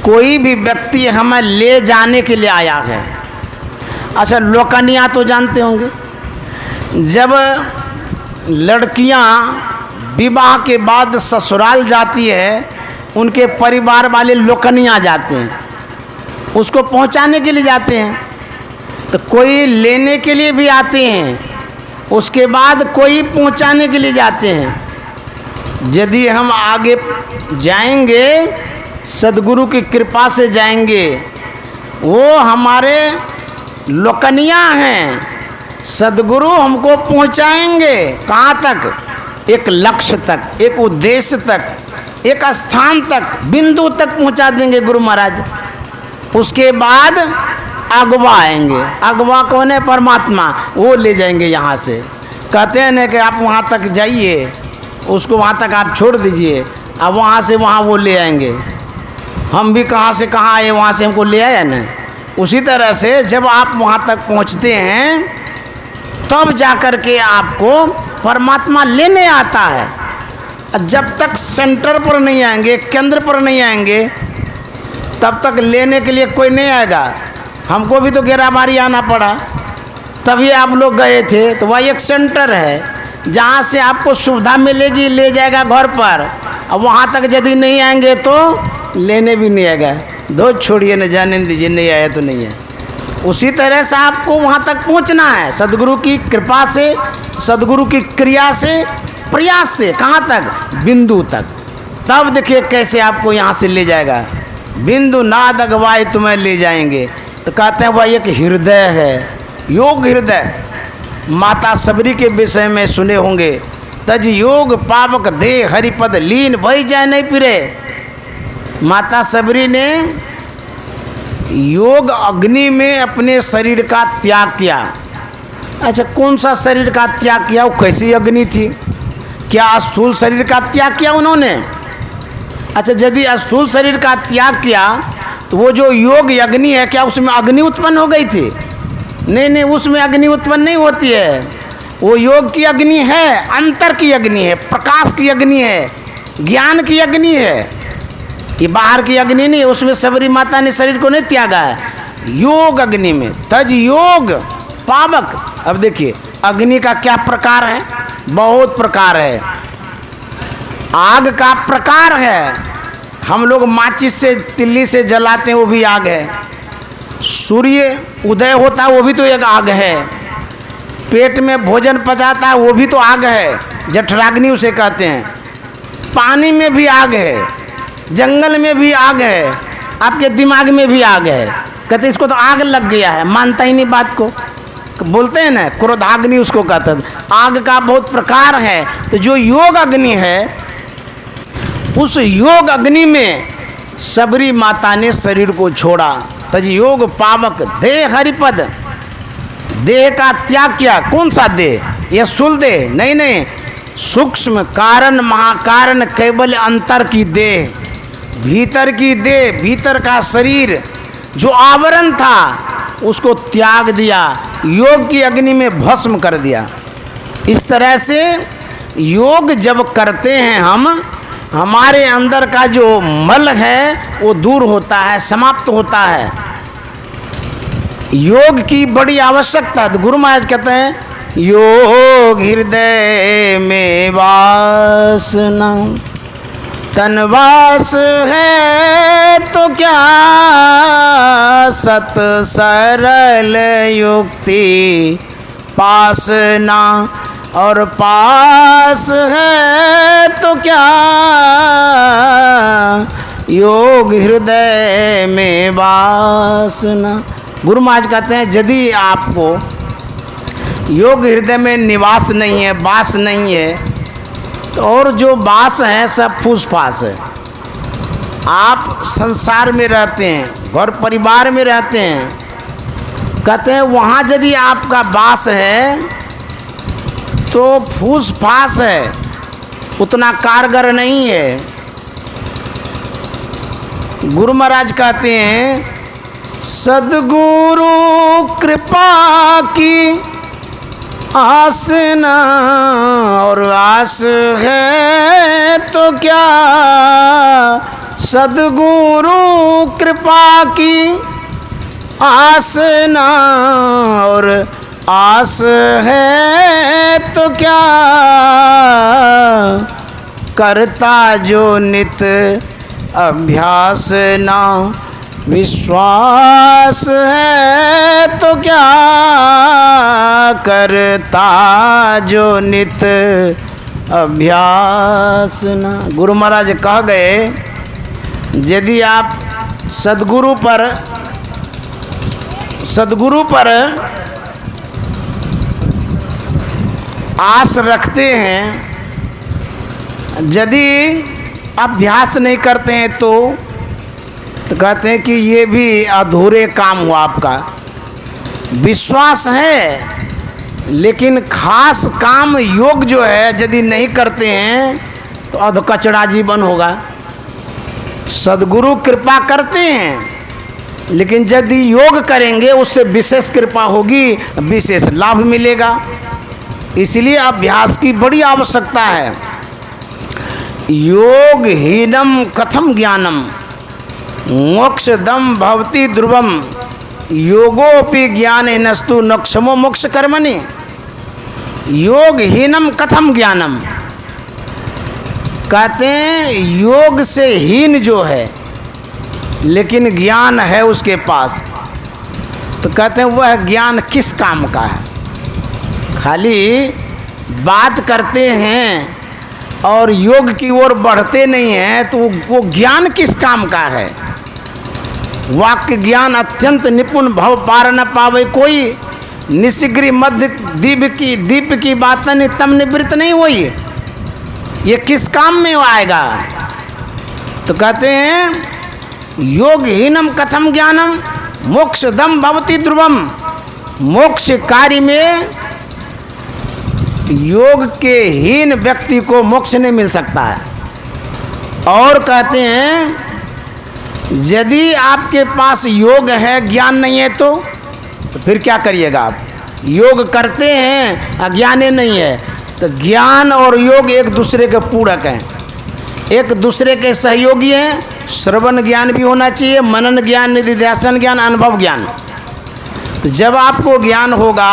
Speaker 1: कोई भी व्यक्ति हमें ले जाने के लिए आया है। अच्छा, लोकनिया तो जानते होंगे, जब लड़कियां विवाह के बाद ससुराल जाती है, उनके परिवार वाले लोकनिया जाते हैं, उसको पहुंचाने के लिए जाते हैं। तो कोई लेने के लिए भी आते हैं, उसके बाद कोई पहुंचाने के लिए जाते हैं। यदि हम आगे जाएंगे, सदगुरु की कृपा से जाएंगे, वो हमारे लोकनिया हैं, सदगुरु हमको पहुंचाएंगे कहाँ तक? एक लक्ष्य तक, एक उद्देश्य तक, एक स्थान तक, बिंदु तक पहुंचा देंगे गुरु महाराज। उसके बाद अगवा आएंगे। अगवा कौन है? परमात्मा। वो ले जाएंगे यहाँ से। कहते हैं ना कि आप वहाँ तक जाइए, उसको वहाँ तक आप छोड़ दीजिए, अब वहाँ से वहाँ वो ले आएंगे। हम भी कहाँ से कहाँ आए, वहाँ से हमको ले आया ना। उसी तरह से जब आप वहाँ तक पहुँचते हैं, तब जाकर के आपको परमात्मा लेने आता है। जब तक सेंटर पर नहीं आएंगे, केंद्र पर नहीं आएंगे, तब तक लेने के लिए कोई नहीं आएगा। हमको भी तो घेराबारी आना पड़ा, तभी आप लोग गए थे। तो वह एक सेंटर है जहाँ से आपको सुविधा मिलेगी, ले जाएगा घर पर। अब वहाँ तक यदि नहीं आएंगे तो लेने भी नहीं आएगा। दो छोड़िए न, जाने दीजिए, नहीं आया तो नहीं है। उसी तरह से आपको वहाँ तक पहुँचना है, सदगुरु की कृपा से, सदगुरु की क्रिया से, प्रयास से। कहाँ तक? बिंदु तक। तब देखिए कैसे आपको यहाँ से ले जाएगा। बिंदु नाद अगवाए तुम्हें ले जाएंगे। तो कहते हैं वह एक हृदय है, योग हृदय। माता सबरी के विषय में सुने होंगे, तज योग पावक दे हरिपद लीन वही जाए नहीं फिरे। माता सबरी ने योग अग्नि में अपने शरीर का त्याग किया। अच्छा, कौन सा शरीर का त्याग किया? वो कैसी अग्नि थी? क्या स्थूल शरीर का त्याग किया उन्होंने? अच्छा, यदि स्थूल शरीर का त्याग किया तो वो जो योग अग्नि है, क्या उसमें अग्नि उत्पन्न हो गई थी? नहीं नहीं, उसमें अग्नि उत्पन्न नहीं होती है। वो योग की अग्नि है, अंतर की अग्नि है, प्रकाश की अग्नि है, ज्ञान की अग्नि है। ये बाहर की अग्नि नहीं। उसमें सबरी माता ने शरीर को नहीं त्यागा है, योग अग्नि में। तज योग पावक। अब देखिए अग्नि का क्या प्रकार है, बहुत प्रकार है। आग का प्रकार है। हम लोग माचिस से तिल्ली से जलाते हैं, वो भी आग है। सूर्य उदय होता है, वो भी तो एक आग है। पेट में भोजन पचाता है, वो भी तो आग है, जठराग्नि उसे कहते हैं। पानी में भी आग है, जंगल में भी आग है, आपके दिमाग में भी आग है। कहते इसको तो आग लग गया है, मानता ही नहीं बात को। बोलते हैं ना क्रोधाग्नि उसको कहते हैं। आग का बहुत प्रकार है। तो जो योग अग्नि है, उस योग अग्नि में सबरी माता ने शरीर को छोड़ा। तज योग पावक देह हरिपद, देह का त्याग किया। कौन सा देह? यह स्थूल देह नहीं, नहीं, सूक्ष्म कारण महाकारण केवल अंतर की देह, भीतर की देह, भीतर का शरीर जो आवरण था उसको त्याग दिया, योग की अग्नि में भस्म कर दिया। इस तरह से योग जब करते हैं हम, हमारे अंदर का जो मल है वो दूर होता है, समाप्त होता है। योग की बड़ी आवश्यकता है। तो गुरु महाराज कहते हैं योग हृदय में वासना, तनवास है तो क्या सत सरल युक्ति पासना, और पास है तो क्या योग हृदय में वासना। गुरु महाराज कहते हैं यदि आपको योग हृदय में निवास नहीं है, वास नहीं है, तो और जो वास है सब फूस फास है। आप संसार में रहते हैं, घर परिवार में रहते हैं, कहते हैं वहाँ यदि आपका वास है तो फूस फास है, उतना कारगर नहीं है। गुरु महाराज कहते हैं सद्गुरु कृपा की आस न, और आस है तो क्या सद्गुरु कृपा की आस न, और आस है तो क्या करता जो नित अभ्यास ना, विश्वास है तो क्या करता जो नित अभ्यास ना। गुरु महाराज कह गए यदि आप सद्गुरु पर आस रखते हैं, यदि अभ्यास नहीं करते हैं तो कहते हैं कि ये भी अधूरे काम हुआ आपका। विश्वास है लेकिन खास काम योग जो है यदि नहीं करते हैं तो अधकचरा जीवन होगा। सद्गुरु कृपा करते हैं लेकिन यदि योग करेंगे उससे विशेष कृपा होगी, विशेष लाभ मिलेगा। इसलिए अभ्यास की बड़ी आवश्यकता है। योग हीनम कथम ज्ञानम मोक्षदम भवति ध्रुवम, योगोपि ज्ञान नस्तु नक्षमो मोक्ष कर्मणि। योग हीनम कथम ज्ञानम, कहते हैं योग से हीन जो है लेकिन ज्ञान है उसके पास, तो कहते हैं वह ज्ञान किस काम का है। खाली बात करते हैं और योग की ओर बढ़ते नहीं हैं तो वो ज्ञान किस काम का है। वाक्य ज्ञान अत्यंत निपुण भव पार न पावे कोई, निशिग्री मध्य दीप की बात नितम निवृत्त नहीं हुई। ये किस काम में आएगा। तो कहते हैं योग हीनम कथम ज्ञानम मोक्षदम भवति ध्रुवम, मोक्ष कार्य में योग के हीन व्यक्ति को मोक्ष नहीं मिल सकता है। और कहते हैं यदि आपके पास योग है ज्ञान नहीं है तो फिर क्या करिएगा आप। योग करते हैं अज्ञान नहीं है, तो ज्ञान और योग एक दूसरे के पूरक हैं, एक दूसरे के सहयोगी हैं। श्रवण ज्ञान भी होना चाहिए, मनन ज्ञान, निधिध्यासन ज्ञान, अनुभव ज्ञान। तो जब आपको ज्ञान होगा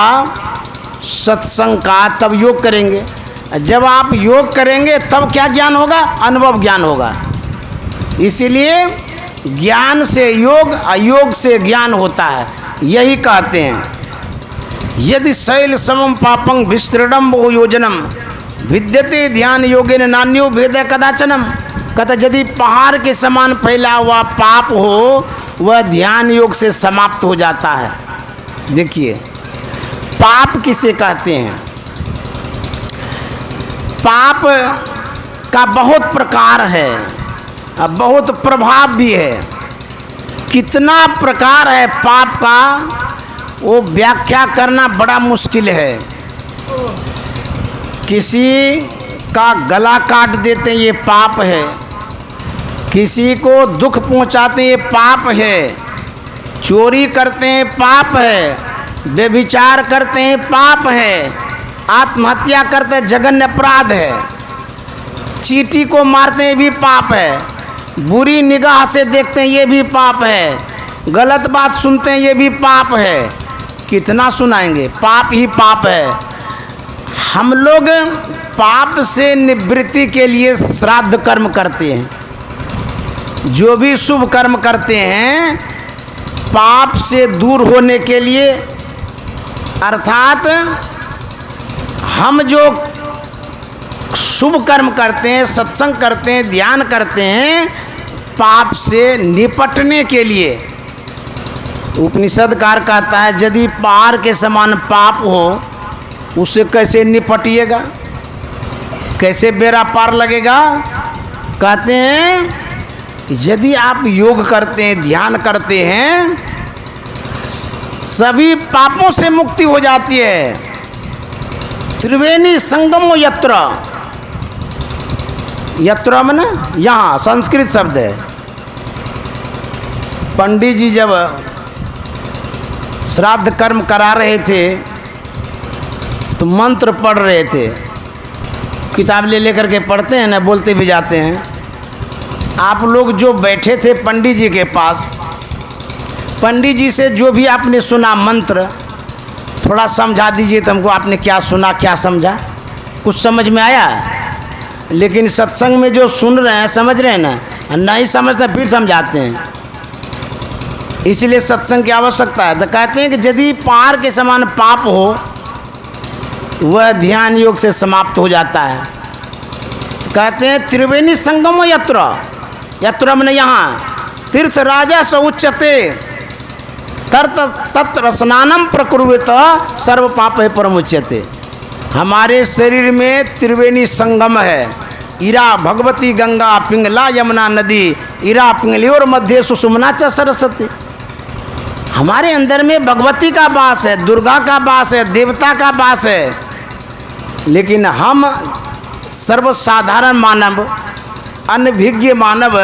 Speaker 1: सत्संग का तब योग करेंगे। जब आप योग करेंगे तब क्या ज्ञान होगा? अनुभव ज्ञान होगा। इसीलिए ज्ञान से योग, अयोग से ज्ञान होता है। यही कहते हैं, यदि शैल समम पापं विस्तृणम बहु योजनम विद्यते ध्यान योगेन नान्यो भेद कदाचनम। कहता यदि पहाड़ के समान फैला हुआ पाप हो, वह ध्यान योग से समाप्त हो जाता है। देखिए, पाप किसे कहते हैं? पाप का बहुत प्रकार है, बहुत प्रभाव भी है। कितना प्रकार है पाप का, वो व्याख्या करना बड़ा मुश्किल है। किसी का गला काट देते हैं, ये पाप है। किसी को दुख पहुंचाते हैं, ये पाप है। चोरी करते हैं, पाप है। व्यभिचार करते हैं, पाप है। आत्महत्या करते हैं, जघन्य अपराध है। चींटी को मारते हैं, भी पाप है। बुरी निगाह से देखते हैं, ये भी पाप है। गलत बात सुनते हैं, ये भी पाप है। कितना सुनाएंगे? पाप ही पाप है। हम लोग पाप से निवृत्ति के लिए श्राद्ध कर्म करते हैं। जो भी शुभ कर्म करते हैं पाप से दूर होने के लिए, अर्थात हम जो शुभ कर्म करते हैं, सत्संग करते हैं, ध्यान करते हैं, पाप से निपटने के लिए। उपनिषदकार कहता है यदि पहाड़ के समान पाप हो, उससे कैसे निपटिएगा? कैसे बेड़ा पार लगेगा? कहते हैं यदि आप योग करते हैं, ध्यान करते हैं, सभी पापों से मुक्ति हो जाती है। त्रिवेणी संगमो यत्र, यत्र में ना यहाँ संस्कृत शब्द है। पंडित जी जब श्राद्ध कर्म करा रहे थे तो मंत्र पढ़ रहे थे। किताब ले लेकर के पढ़ते हैं ना, बोलते भी जाते हैं। आप लोग जो बैठे थे पंडित जी के पास, पंडित जी से जो भी आपने सुना मंत्र, थोड़ा समझा दीजिए तो हमको आपने क्या सुना, क्या समझा, कुछ समझ में आया? लेकिन सत्संग में जो सुन रहे हैं, समझ रहे हैं ना, नहीं समझते फिर समझाते हैं। इसलिए सत्संग की आवश्यकता है। तो कहते हैं कि यदि पहाड़ के समान पाप हो, वह ध्यान योग से समाप्त हो जाता है। तो कहते हैं त्रिवेणी संगमो यत्र, यत्र में यहाँ तीर्थ राजा स उच्यते तत्र स्नानम प्रकुर्वेत सर्व पाप है परमुच्यते। हमारे शरीर में त्रिवेणी संगम है। इरा भगवती गंगा पिंगला यमुना नदी, इरा पिंगलियोर मध्य सुषुम्ना च सरस्वती। हमारे अंदर में भगवती का वास है, दुर्गा का वास है, देवता का वास है। लेकिन हम सर्वसाधारण मानव, अनभिज्ञ मानव,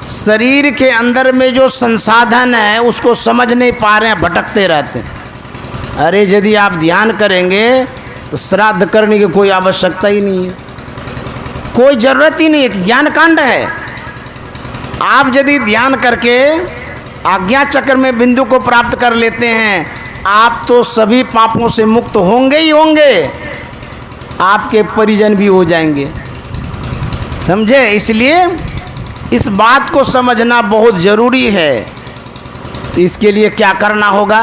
Speaker 1: शरीर के अंदर में जो संसाधन है उसको समझ नहीं पा रहे हैं, भटकते रहते हैं। अरे यदि आप ध्यान करेंगे तो श्राद्ध करने की कोई आवश्यकता ही नहीं है, कोई ज़रूरत ही नहीं है। ज्ञान कांड है। आप यदि ध्यान करके आज्ञा चक्र में बिंदु को प्राप्त कर लेते हैं, आप तो सभी पापों से मुक्त होंगे ही होंगे, आपके परिजन भी हो जाएंगे। समझे? इसलिए इस बात को समझना बहुत ज़रूरी है। तो इसके लिए क्या करना होगा?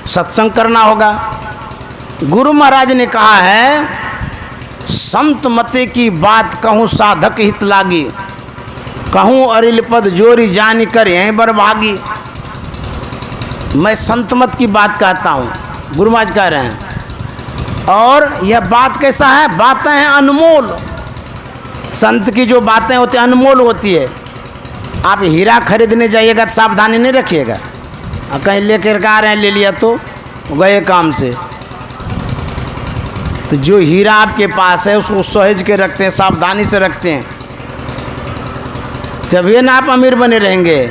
Speaker 1: सत्संग करना होगा। गुरु महाराज ने कहा है, संत मते की बात कहूँ साधक हित लागी, कहूँ अरिल पद जोरी जानी कर यहीं बरभागी। मैं संत मत की बात कहता हूँ, गुरु महाराज कह रहे हैं। और यह बात कैसा है? बातें हैं अनमोल। संत की जो बातें होती हैं अनमोल होती है। आप हीरा खरीदने जाइएगा तो सावधानी नहीं रखिएगा, कहीं लेकर आ रहे हैं, ले लिया तो गए काम से। तो जो हीरा आपके पास है उसको सहेज के रखते हैं, सावधानी से रखते हैं, जब ये ना आप अमीर बने रहेंगे।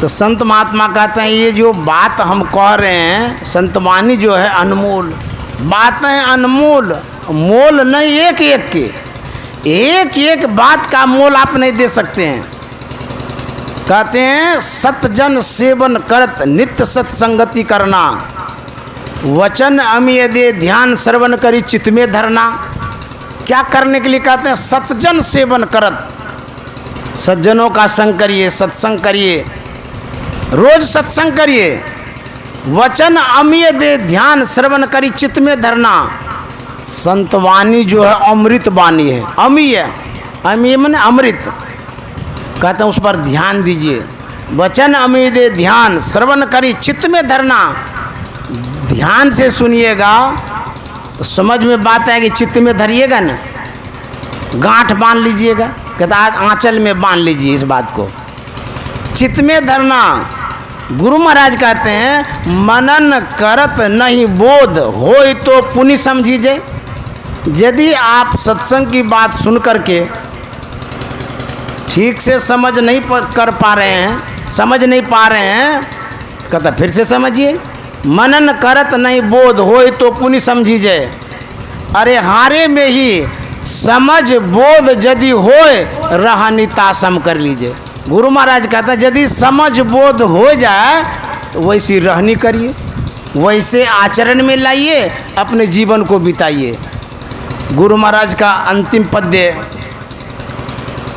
Speaker 1: तो संत महात्मा कहते हैं ये जो बात हम कह रहे हैं, संतवानी जो है अनमोल बातें, अनमोल मोल नहीं, एक एक के, एक एक बात का मोल आप नहीं दे सकते हैं। कहते हैं सतजन सेवन करत नित्य सत्संगति करना, वचन अमिय दे ध्यान श्रवण करी चित्त में धरना। क्या करने के लिए कहते हैं? सतजन सेवन करत, सज्जनों का संग करिए, सत्संग करिए, रोज सत्संग करिए। वचन अमीय दे ध्यान श्रवण करी चित्त में धरना। संतवाणी जो है अमृत वाणी है, अमीय, अमीय माने अमृत, कहते हैं उस पर ध्यान दीजिए। वचन अमीय दे ध्यान श्रवण करी चित्त में धरना। ध्यान से सुनिएगा तो समझ में बात आएगी, चित्त में धरिएगा ना, गांठ बांध लीजिएगा, कहता आज आंचल में बांध लीजिए इस बात को, चित्त में धरना। गुरु महाराज कहते हैं मनन करत नहीं बोध होय तो पुनि समझीजे। यदि आप सत्संग की बात सुन करके ठीक से समझ नहीं कर पा रहे हैं, समझ नहीं पा रहे हैं, कहता फिर से समझिए। मनन करत नहीं बोध होय तो पुनि समझीजे। अरे हारे में ही समझ बोध यदि होय रहनिता सम कर लीजिए। गुरु महाराज कहता है यदि समझ बोध हो जाए तो वैसी रहनी करिए, वैसे आचरण में लाइए, अपने जीवन को बिताइए। गुरु महाराज का अंतिम पद्य,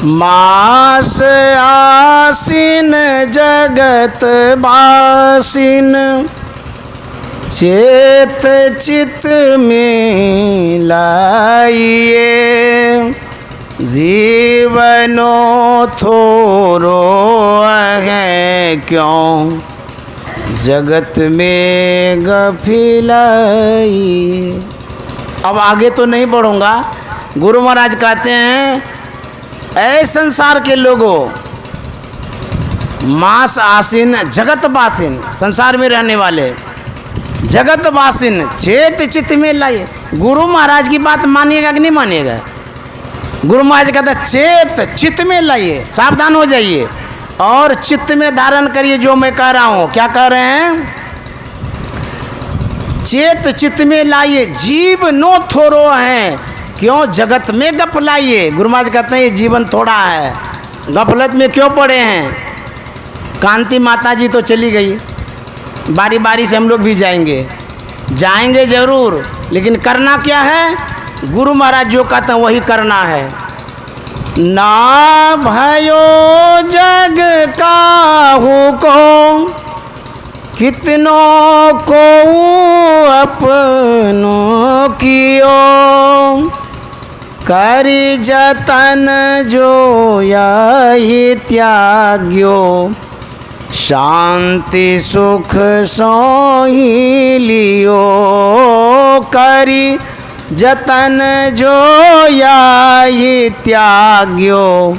Speaker 1: मास आसीन जगत बासीन चेत चित में लाइए। जीवनो थोरो है क्यों जगत में गफिलाई। अब आगे तो नहीं बढ़ूंगा। गुरु महाराज कहते हैं ऐ संसार के लोगों, मास आसीन जगत बासीन, संसार में रहने वाले जगत बासीन चेत चित्त में लाइए। गुरु महाराज की बात मानिएगा कि नहीं मानिएगा? गुरु महाराज कहते चेत चित्त में लाइए, सावधान हो जाइए और चित्त में धारण करिए जो मैं कह रहा हूँ। क्या कह रहे हैं? चेत चित्त में लाइए, जीव नो थोरो है क्यों जगत में गप लाइए। गुरु महाराज कहते हैं ये जीवन थोड़ा है, गफलत में क्यों पड़े हैं। कांति माता जी तो चली गई, बारी बारी से हम लोग भी जाएंगे, जाएंगे जरूर, लेकिन करना क्या है? गुरु महाराज जो कहते हैं वही करना है। ना भयो जग काहू को कितनों को अपनों कियो करी जतन जो यही त्याग्यो शांति सुख सोही लियो करी जतन जो यही त्याग्यो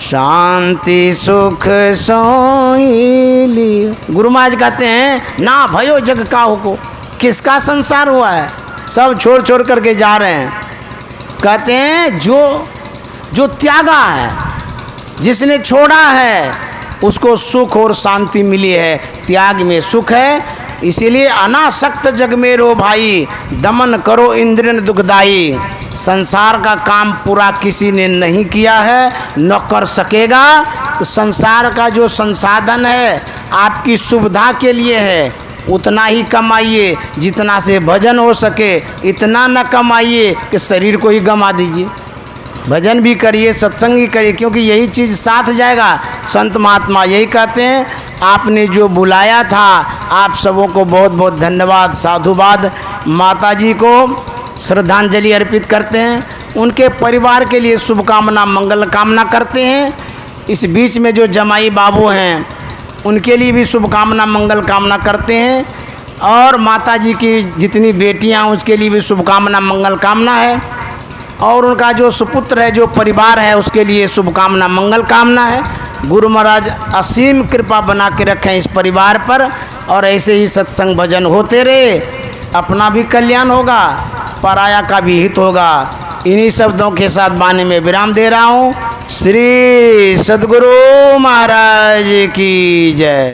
Speaker 1: शांति सुख सोई लियो। गुरु महाराज कहते हैं ना भयो जग काहू को, किसका संसार हुआ है, सब छोड़ छोड़ करके जा रहे हैं। कहते हैं जो त्यागा है, जिसने छोड़ा है उसको सुख और शांति मिली है, त्याग में सुख है। इसीलिए अनासक्त जग में रो भाई, दमन करो इंद्रियन दुखदाई। संसार का काम पूरा किसी ने नहीं किया है, न कर सकेगा। तो संसार का जो संसाधन है आपकी सुविधा के लिए है, उतना ही कमाइए जितना से भजन हो सके। इतना न कमाइए कि शरीर को ही गंवा दीजिए। भजन भी करिए, सत्संग भी करिए, क्योंकि यही चीज़ साथ जाएगा। संत महात्मा यही कहते हैं। आपने जो बुलाया था, आप सबों को बहुत बहुत धन्यवाद, साधुवाद। माता जी को श्रद्धांजलि अर्पित करते हैं, उनके परिवार के लिए शुभकामना मंगल कामना करते हैं। इस बीच में जो जमाई बाबू हैं उनके लिए भी शुभकामना मंगल कामना करते हैं, और माता जी की जितनी बेटियां उसके लिए भी शुभकामना मंगल कामना है, और उनका जो सुपुत्र है, जो परिवार है, उसके लिए शुभकामना मंगल कामना है। गुरु महाराज असीम कृपा बना के रखें इस परिवार पर, और ऐसे ही सत्संग भजन होते रहे, अपना भी कल्याण होगा, पराया का भी हित होगा। इन्हीं शब्दों के साथ वाणी में विराम दे रहा हूँ। श्री सद्गुरु महाराज की जय।